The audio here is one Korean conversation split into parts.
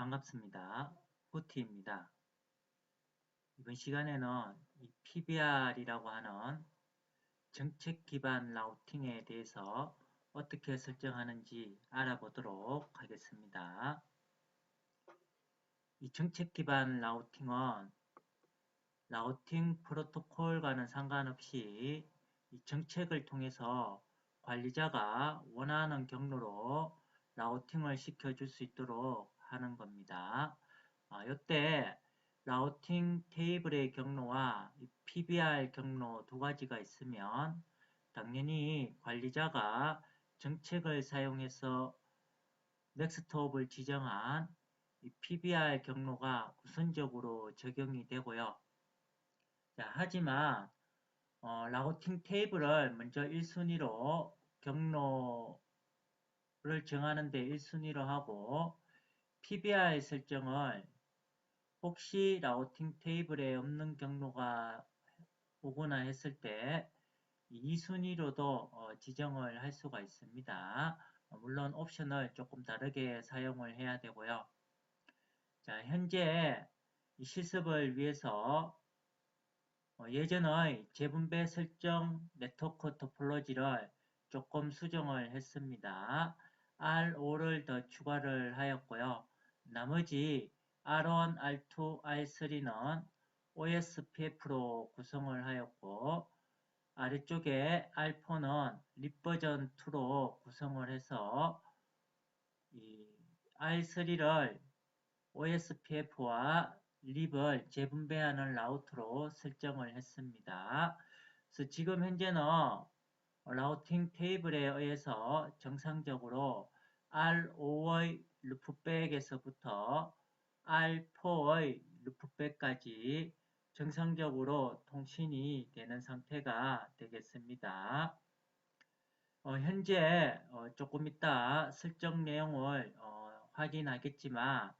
반갑습니다. 후티입니다. 이번 시간에는 이 PBR이라고 하는 정책 기반 라우팅에 대해서 어떻게 설정하는지 알아보도록 하겠습니다. 이 정책 기반 라우팅은 라우팅 프로토콜과는 상관없이 이 정책을 통해서 관리자가 원하는 경로로 라우팅을 시켜줄 수 있도록 하는 겁니다. 이때 라우팅 테이블의 경로와 PBR 경로 두 가지가 있으면 당연히 관리자가 정책을 사용해서 넥스트옵을 지정한 PBR 경로가 우선적으로 적용이 되고요. 자, 하지만 라우팅 테이블을 먼저 1순위로 경로를 정하는데 1순위로 하고 PBR 설정을 혹시 라우팅 테이블에 없는 경로가 오거나 했을 때 2순위로도 지정을 할 수가 있습니다. 물론 옵션을 조금 다르게 사용을 해야 되고요. 자, 현재 이 실습을 위해서 예전의 재분배 설정 네트워크 토폴로지를 조금 수정을 했습니다. R5를 더 추가를 하였고요. 나머지 R1, R2, R3는 OSPF로 구성을 하였고 아래쪽에 R4는 립버전 2로 구성을 해서 이 R3를 OSPF와 립을 재분배하는 라우트로 설정을 했습니다. 그래서 지금 현재는 라우팅 테이블에 의해서 정상적으로 R5의 루프백에서부터 R4의 루프백까지 정상적으로 통신이 되는 상태가 되겠습니다. 현재 조금 이따 설정 내용을 확인하겠지만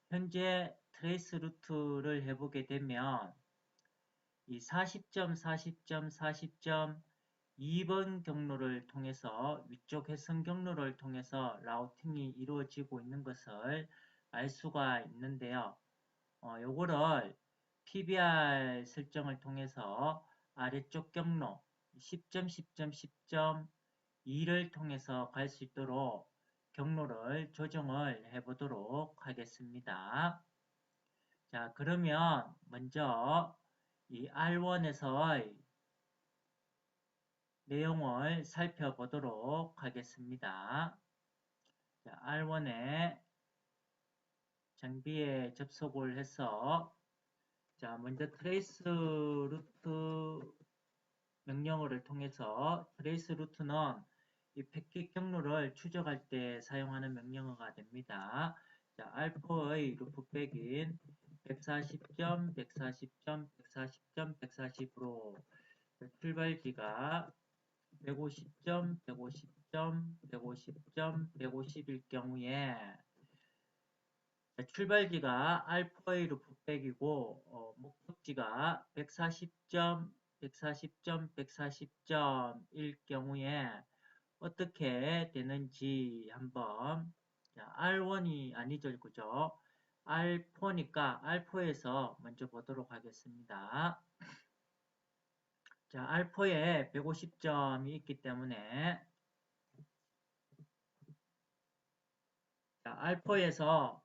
현재 트레이스 루트를 해보게 되면 이 40점, 40점, 40점 2번 경로를 통해서 위쪽 회선 경로를 통해서 라우팅이 이루어지고 있는 것을 알 수가 있는데요. 요거를 PBR 설정을 통해서 아래쪽 경로 10점, 10점, 10점 2를 통해서 갈 수 있도록 경로를 조정을 해보도록 하겠습니다. 자, 그러면 먼저 이 R1에서의 내용을 살펴보도록 하겠습니다. 자, R1에 장비에 접속을 해서 자, 먼저 트레이스 루트 명령어를 통해서 트레이스 루트는 이 패킷 경로를 추적할 때 사용하는 명령어가 됩니다. 자, 알파의 루프백인 140점, 140점, 140점, 140으로 출발지가 150점, 150점, 150점, 150일 경우에 출발지가 알파의 루프백이고 목적지가 140점, 140점, 140점일 경우에 어떻게 되는지 한번 R1이 아니죠, 그죠? R4니까 R4에서 먼저 보도록 하겠습니다. 자, R4에 150점이 있기 때문에 자, R4에서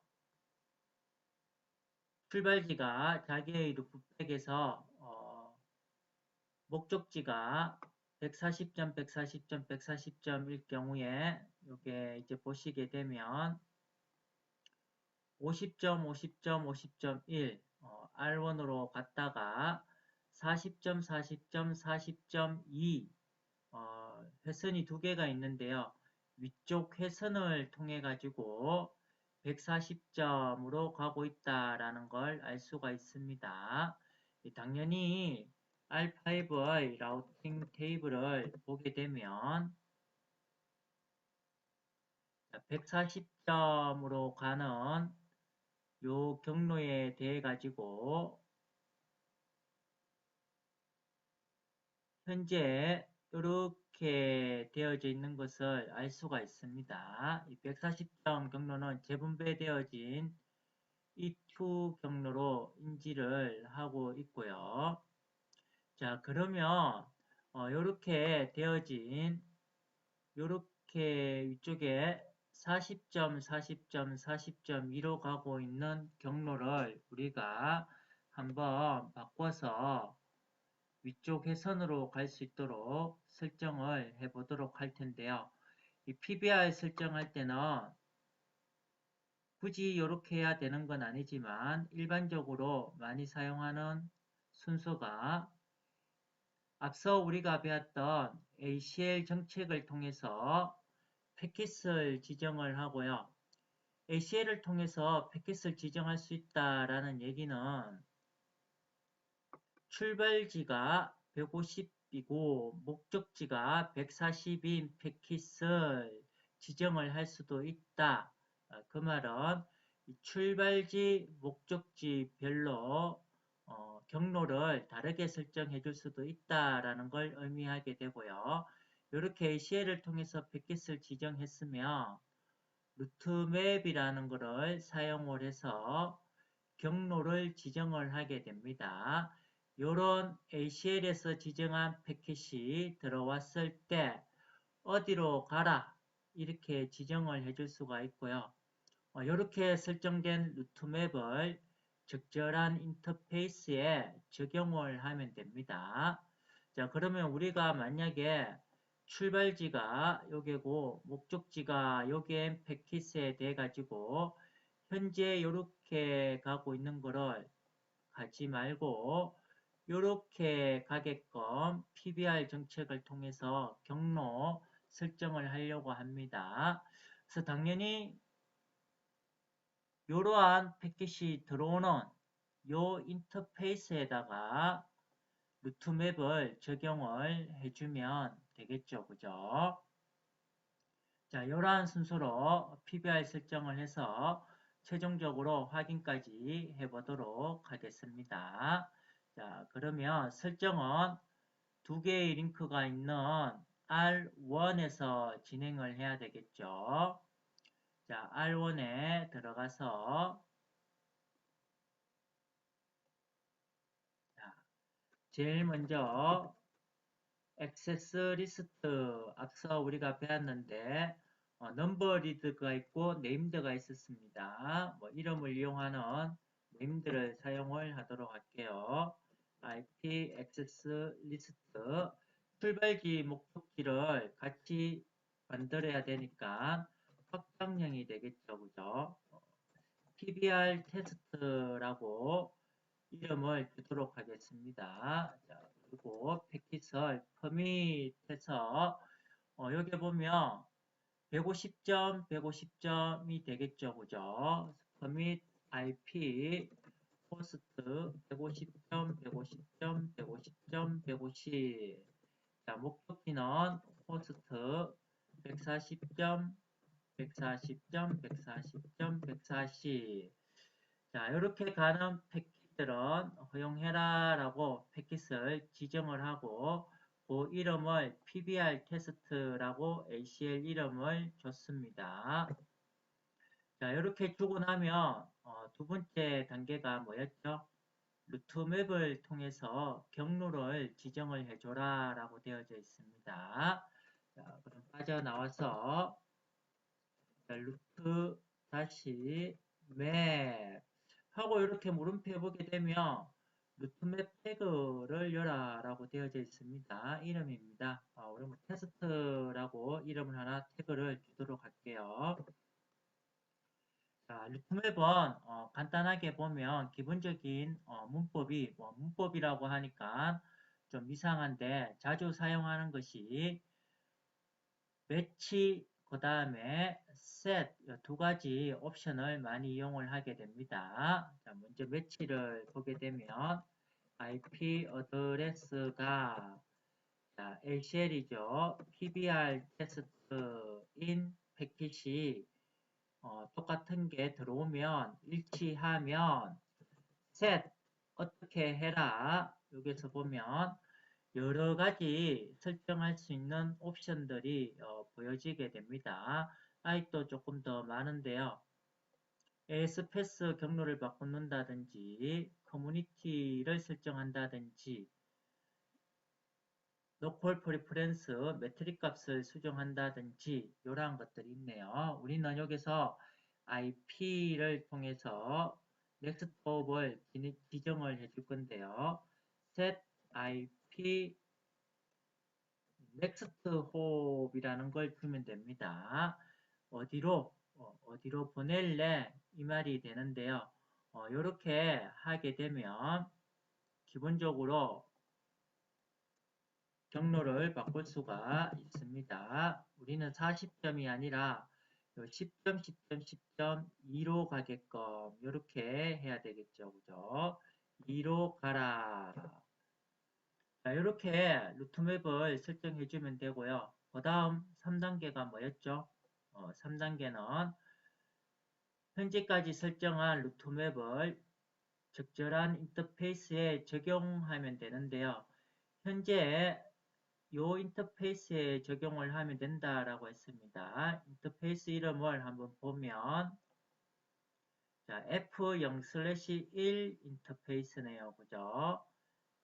출발지가 자기의 루프백에서 목적지가 140점, 140점, 140점일 경우에 이게 이제 보시게 되면 50점, 50점, 50점 1 R1으로 갔다가 40점, 40점, 40점 2 회선이 두 개가 있는데요. 위쪽 회선을 통해 가지고 140점으로 가고 있다라는 걸 알 수가 있습니다. 당연히 R5의 라우팅 테이블을 보게 되면 140점으로 가는 요 경로에 대해 가지고 현재 이렇게 되어져 있는 것을 알 수가 있습니다. 이 140점 경로는 재분배되어진 E2 경로로 인지를 하고 있고요. 자, 그러면 이렇게 되어진 이렇게 위쪽에 40점, 40점, 40.2로 가고 있는 경로를 우리가 한번 바꿔서 위쪽 회선으로 갈 수 있도록 설정을 해 보도록 할 텐데요. 이 PBR 설정할 때는 굳이 이렇게 해야 되는 건 아니지만 일반적으로 많이 사용하는 순서가 앞서 우리가 배웠던 ACL 정책을 통해서 패킷을 지정을 하고요. ACL을 통해서 패킷을 지정할 수 있다라는 얘기는 출발지가 150이고 목적지가 140인 패킷을 지정을 할 수도 있다. 그 말은 출발지, 목적지별로 경로를 다르게 설정해 줄 수도 있다라는 걸 의미하게 되고요. 이렇게 ACL을 통해서 패킷을 지정했으면 루트맵이라는 것을 사용을 해서 경로를 지정을 하게 됩니다. 이런 ACL에서 지정한 패킷이 들어왔을 때 어디로 가라 이렇게 지정을 해줄 수가 있고요. 이렇게 설정된 루트맵을 적절한 인터페이스에 적용을 하면 됩니다. 자, 그러면 우리가 만약에 출발지가 여기고 목적지가 여기엔 패킷에 돼 가지고 현재 이렇게 가고 있는 거를 가지 말고 이렇게 가게끔 PBR 정책을 통해서 경로 설정을 하려고 합니다. 그래서 당연히 이러한 패킷이 들어오는 요 인터페이스에다가 루트맵을 적용을 해주면 되겠죠. 그죠? 자, 이러한 순서로 PBR 설정을 해서 최종적으로 확인까지 해보도록 하겠습니다. 자, 그러면 설정은 두 개의 링크가 있는 R1에서 진행을 해야 되겠죠. 자, R1에 들어가서 자, 제일 먼저 액세스 리스트 앞서 우리가 배웠는데 넘버 리드가 있고 네임드가 있었습니다. 뭐 이름을 이용하는 네임드를 사용을 하도록 할게요. IP 액세스 리스트 출발지 목적지를 같이 만들어야 되니까 확장형이 되겠죠. 그죠? PBR 테스트라고 이름을 주도록 하겠습니다. 자, 그리고 패킷을 커밋해서 여기 보면 150점, 150점이 되겠죠. 그죠? 커밋 IP 호스트 150점, 150점, 150점, 150. 자, 목적지는 호스트 140점, 140점, 140점, 140. 자, 이렇게 가는 패킷들은 허용해라 라고 패킷을 지정을 하고 그 이름을 PBR 테스트라고 ACL 이름을 줬습니다. 자, 이렇게 주고 나면 두 번째 단계가 뭐였죠? 루트맵을 통해서 경로를 지정을 해줘라 라고 되어져 있습니다. 자, 그럼 빠져나와서 루트 다시 맵 하고 이렇게 물음표 해보게 되면 루트맵 태그를 열라 라고 되어져 있습니다. 이름입니다. 우리 뭐 테스트라고 이름을 하나 태그를 주도록 할게요. 자, 루트맵은 간단하게 보면 기본적인 문법이 문법이라고 하니까 좀 이상한데 자주 사용하는 것이 매치 그 다음에 set 두 가지 옵션을 많이 이용을 하게 됩니다. 자, 먼저 매치를 보게 되면 IP 어드레스가 LCL이죠. PBR 테스트인 패킷이 똑같은 게 들어오면 일치하면 set 어떻게 해라 여기서 보면 여러 가지 설정할 수 있는 옵션들이 보여지게 됩니다. 아직도 조금 더 많은데요. AS 패스 경로를 바꾼다든지 커뮤니티를 설정한다든지 로컬 프리퍼런스 매트릭 값을 수정한다든지 이러한 것들이 있네요. 우리는 여기서 IP를 통해서 넥스트홉을 지정을 해줄 건데요. set IP 넥스트홉이라는 걸 주면 됩니다. 어디로 보낼래 이 말이 되는데요. 이렇게 하게 되면 기본적으로 경로를 바꿀 수가 있습니다. 우리는 40점이 아니라 10점, 10점, 10.2로 가게끔 이렇게 해야 되겠죠. 그죠? 2로 가라. 자, 이렇게 루트맵을 설정해 주면 되고요. 그 다음 3단계가 뭐였죠? 3단계는 현재까지 설정한 루트맵을 적절한 인터페이스에 적용하면 되는데요. 현재 이 인터페이스에 적용을 하면 된다라고 했습니다. 인터페이스 이름을 한번 보면 자, F0/1 인터페이스네요. 그죠?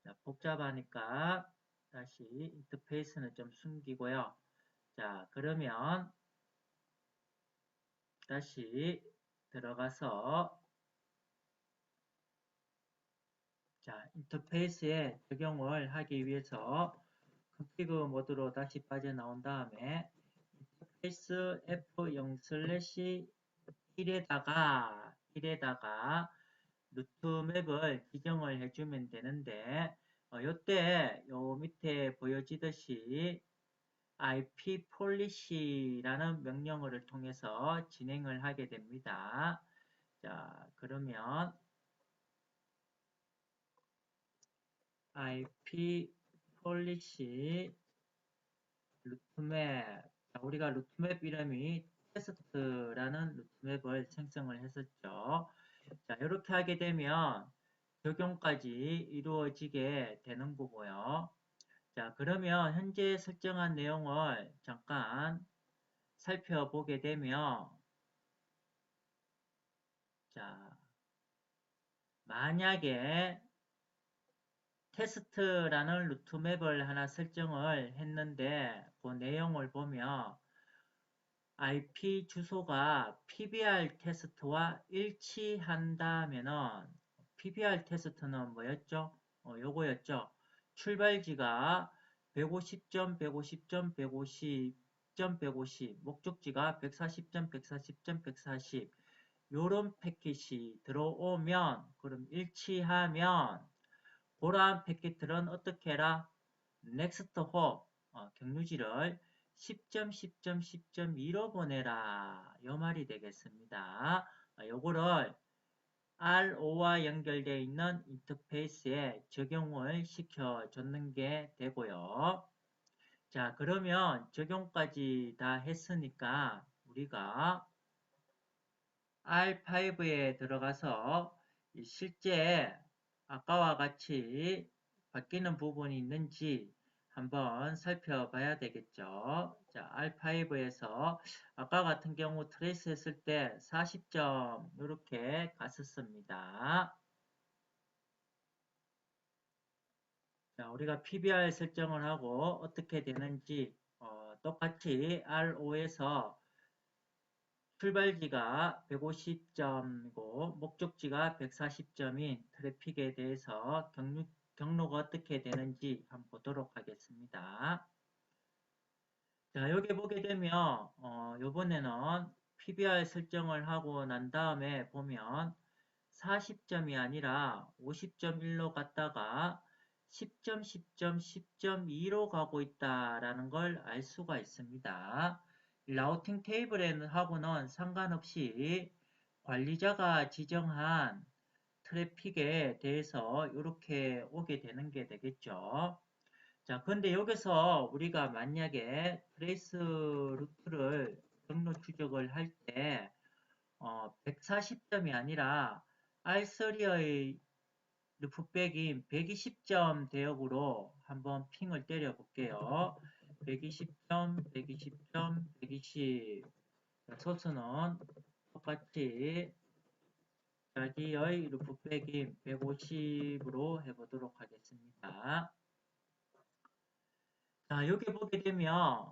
자, 복잡하니까 다시 인터페이스는 좀 숨기고요. 자, 그러면 다시 들어가서 자, 인터페이스에 적용을 하기 위해서 컨피그 모드로 다시 빠져나온 다음에 인터페이스 F0/1에다가 루트맵을 지정을 해주면 되는데 요때 요 밑에 보여지듯이 IP policy라는 명령어를 통해서 진행을 하게 됩니다. 자, 그러면 IP policy 루트맵. 자, 우리가 루트맵 이름이 테스트라는 루트맵을 생성을 했었죠. 자, 이렇게 하게 되면 적용까지 이루어지게 되는 거고요. 자, 그러면 현재 설정한 내용을 잠깐 살펴보게 되면 자, 만약에 테스트라는 루트맵을 하나 설정을 했는데 그 내용을 보면 IP 주소가 PBR 테스트와 일치한다면은 PBR 테스트는 뭐였죠? 요거였죠. 출발지가 150점, 150점, 150점, 150, 목적지가 140점, 140점, 140 요런 패킷이 들어오면 그럼 일치하면 그러한 패킷들은 어떻게 해라? 넥스트 홉 경유지를 10점, 10점, 10.2로 보내라. 요 말이 되겠습니다. 요거를 RO와 연결되어 있는 인터페이스에 적용을 시켜줬는 게 되고요. 자, 그러면 적용까지 다 했으니까 우리가 R5에 들어가서 실제 아까와 같이 바뀌는 부분이 있는지 한번 살펴봐야 되겠죠. 자, R5에서 아까 같은 경우 트레이스 했을 때 40점 이렇게 갔었습니다. 자, 우리가 PBR 설정을 하고 어떻게 되는지 똑같이 RO에서 출발지가 150점이고 목적지가 140점인 트래픽에 대해서 경로가 어떻게 되는지 한번 보도록 하겠습니다. 자, 여기 보게 되면 요번에는 PBR 설정을 하고 난 다음에 보면 40점이 아니라 50.1로 갔다가 10점, 10점, 10.2로 가고 있다라는 걸 알 수가 있습니다. 라우팅 테이블하고는 상관없이 관리자가 지정한 트래픽에 대해서 이렇게 오게 되는 게 되겠죠. 자, 근데 여기서 우리가 만약에 트레이스 루트를 경로 추적을 할 때 140점이 아니라 R3의 루프백인 120점 대역으로 한번 핑을 때려 볼게요. 120점, 120점, 120. 소스는 똑같이 자기의 루프백인 150으로 해보도록 하겠습니다. 자, 여기 보게 되면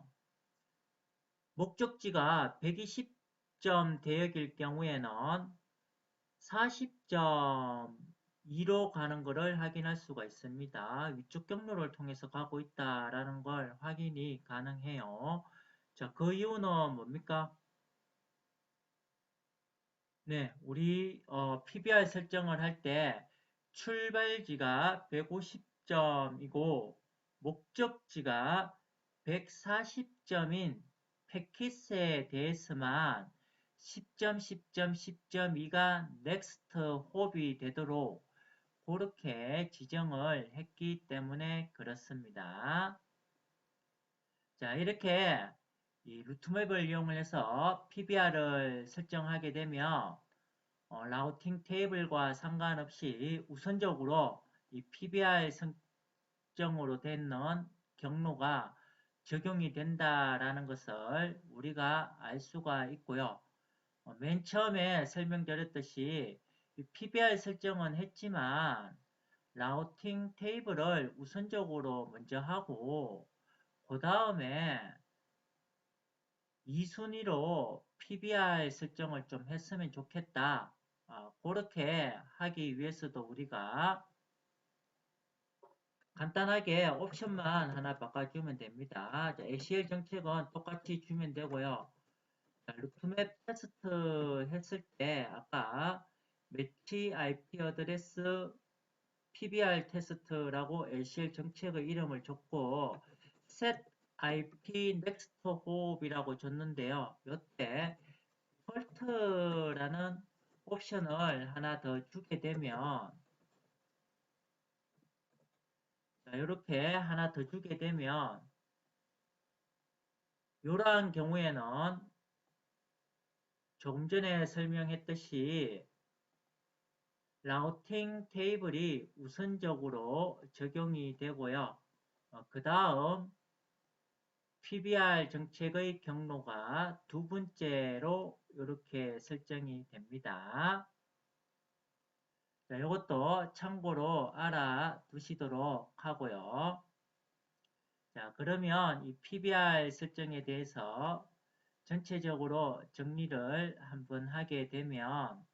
목적지가 120점 대역일 경우에는 40.2로 가는 것을 확인할 수가 있습니다. 위쪽 경로를 통해서 가고 있다라는 걸 확인이 가능해요. 자, 그 이유는 뭡니까? 네, 우리 PBR 설정을 할 때 출발지가 150점이고 목적지가 140점인 패킷에 대해서만 10점, 10점, 10.2가 넥스트 홉이 되도록 그렇게 지정을 했기 때문에 그렇습니다. 자, 이렇게 이 루트맵을 이용해서 PBR을 설정하게 되면 라우팅 테이블과 상관없이 우선적으로 이 PBR 설정으로 되는 경로가 적용이 된다라는 것을 우리가 알 수가 있고요. 맨 처음에 설명드렸듯이 이 PBR 설정은 했지만 라우팅 테이블을 우선적으로 먼저 하고 그 다음에 2순위로 PBR 설정을 좀 했으면 좋겠다. 그렇게 하기 위해서도 우리가 간단하게 옵션만 하나 바꿔주면 됩니다. 자, ACL 정책은 똑같이 주면 되고요. 자, 루트맵 테스트 했을 때 아까 매치 IP 어드레스 PBR 테스트라고 ACL 정책의 이름을 줬고 set IP next hop이라고 줬는데요. 이때 폴트라는 옵션을 하나 더 주게 되면 이렇게 하나 더 주게 되면 이러한 경우에는 조금 전에 설명했듯이 라우팅 테이블이 우선적으로 적용이 되고요. 그 다음 PBR 정책의 경로가 두 번째로 이렇게 설정이 됩니다. 자, 이것도 참고로 알아두시도록 하고요. 자, 그러면 이 PBR 설정에 대해서 전체적으로 정리를 한번 하게 되면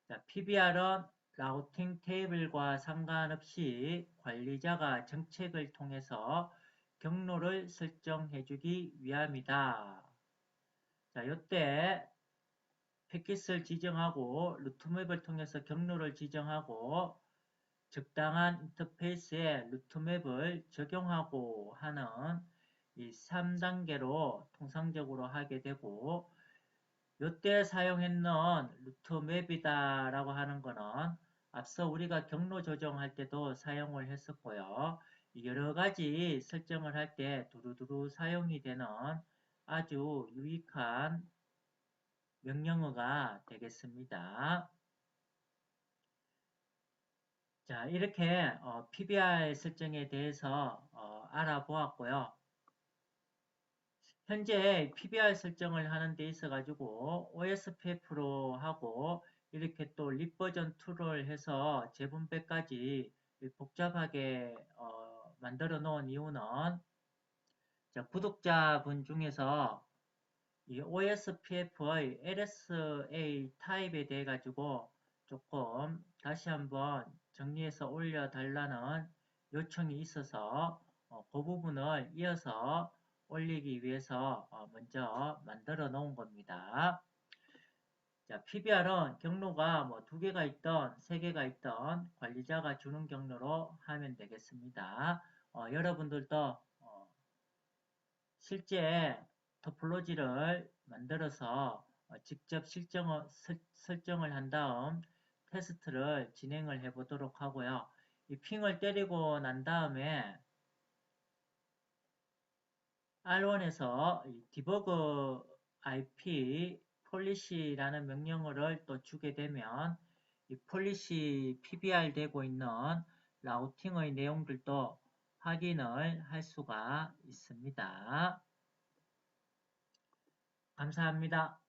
자, PBR은 라우팅 테이블과 상관없이 관리자가 정책을 통해서 경로를 설정해주기 위함이다. 자, 이때 패킷을 지정하고 루트맵을 통해서 경로를 지정하고 적당한 인터페이스에 루트맵을 적용하고 하는 이 3단계로 통상적으로 하게 되고 이때 사용했는 루트맵이다 라고 하는 거는 앞서 우리가 경로 조정할 때도 사용을 했었고요. 여러 가지 설정을 할 때 두루두루 사용이 되는 아주 유익한 명령어가 되겠습니다. 자, 이렇게 PBR 설정에 대해서 알아보았고요. 현재 PBR 설정을 하는 데 있어 가지고 OSPF로 하고 이렇게 또 립버전 2를 해서 재분배까지 복잡하게 만들어 놓은 이유는 자, 구독자분 중에서 이 OSPF의 LSA 타입에 대해 가지고 조금 다시 한번 정리해서 올려달라는 요청이 있어서 그 부분을 이어서 올리기 위해서 먼저 만들어 놓은 겁니다. 자, PBR은 경로가 뭐 2개가 있던 3개가 있던 관리자가 주는 경로로 하면 되겠습니다. 여러분들도 실제 토폴로지를 만들어서 직접 설정을 한 다음 테스트를 진행을 해 보도록 하고요. 이 핑을 때리고 난 다음에 R1에서 debug IP policy라는 명령어를 또 주게 되면 이 policy PBR 되고 있는 라우팅의 내용들도 확인을 할 수가 있습니다. 감사합니다.